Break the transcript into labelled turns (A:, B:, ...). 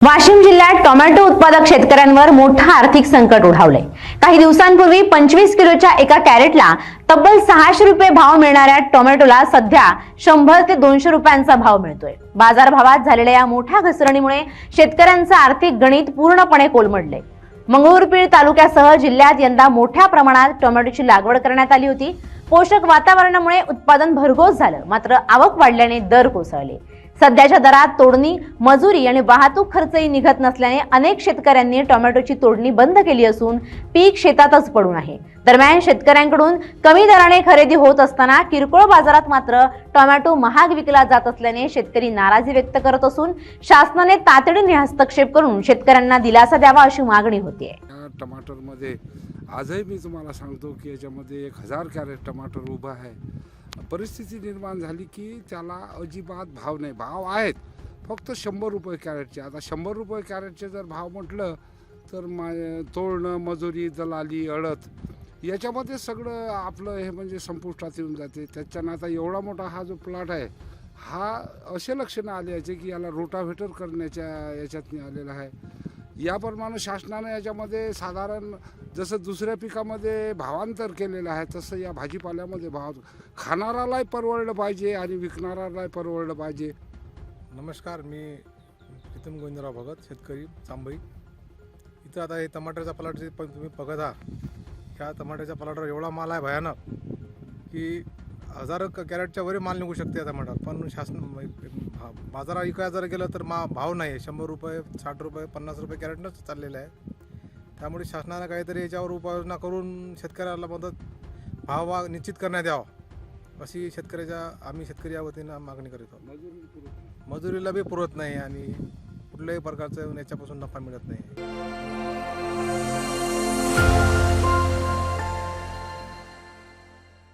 A: वाशिम जिल्ह्यात टोमॅटो उत्पादक शेतकऱ्यांवर मोठं आर्थिक संकट ओढावलंय। काही दिवसांपूर्वी 25 किलोच्या एका कॅरेटला तब्बल 600 रुपये भाव मिळणाऱ्या टोमॅटोला सध्या 100 ते 200 रुपयांचा भाव मिळतोय। बाजारभावात झालेल्या या मोठ्या घसरणीमुळे शेतकऱ्यांचं आर्थिक गणित पूर्णपणे कोलमडलंय। मंगरुळपीर तालुक्यासह जिल्ह्यात यंदा मोठ्या प्रमाणात टोमॅटोची लागवड करण्यात आली होती। पोषक वातावरणामुळे उत्पादन भरघोस झालं, मात्र आवक वाढल्याने दर कोसळले। सध्याच्या दरात तोडणी, मजुरी आणि वाहतूक खर्चही निघत नसल्याने अनेक शेतकऱ्यांनी टोमॅटोची तोडणी बंद केली असून पीक शेतातच पडून आहे। दरम्यान शेतकऱ्यांकडून कमी दराने खरेदी होत असताना किरकोळ बाजारात मात्र टोमॅटो महाग विकला जात असल्याने शेतकरी नाराजी व्यक्त करत असून शासनाने तातडीने हस्तक्षेप करून शेतकऱ्यांना दिलासा द्यावा अशी मागणी होतीये।
B: टमाटरमध्ये आजही मी तुम्हाला सांगतो की याच्यामध्ये 1000 कॅरेट टमाटर उभा आहे। परिस्थिती निर्माण झाली की त्याला अजिबात भाव नाही, भाव आहेत फक्त 100 रुपये कॅरेटचे। आता 100 रुपये कॅरेटचे जर भाव म्हटलं तर तोडणं, मजुरी, दलाली, अडत याच्यामध्ये सगळं आपलं हे म्हणजे संपुष्टात येऊन जाते। त्याच्यानं आता एवढा मोठा हा जो प्लॉट आहे हा असे लक्षणं आले याचे की याला रोटाव्हेटर करण्याच्या याच्यात आलेला आहे। याप्रमाणे शासनाने याच्यामध्ये साधारण जसं दुसऱ्या पिकामध्ये भावांतर केलेलं आहे तसं या भाजीपाल्यामध्ये भाव खाणारालाही परवडलं पाहिजे आणि विकणारालाही परवडलं पाहिजे।
C: नमस्कार, मी प्रीतम गोविंदराव भगत, शेतकरी चांबई। इथं आता हे टमाटरचा प्लॉट जे तुम्ही बघत आहात, ह्या टमाटरच्या प्लॉटवर एवढा माल आहे भयानक की 1000 कॅरेटच्या वरी माल निघू शकते टमाटर। पण शासन बाजारात विकायला जर गेलं तर भाव नाही आहे। 100 रुपये, 60 रुपये, 50 रुपये कॅरेटनंच चाललेलं आहे। त्यामुळे शासनानं काहीतरी याच्यावर उपाययोजना करून शेतकऱ्याला मदत भाव निश्चित करण्यात यावा अशी आम्ही शेतकरी या वतीनं मागणी करीत आहोत। मजुरीला बी पुरत नाही आणि कुठल्याही प्रकारचं याच्यापासून नफा मिळत नाही।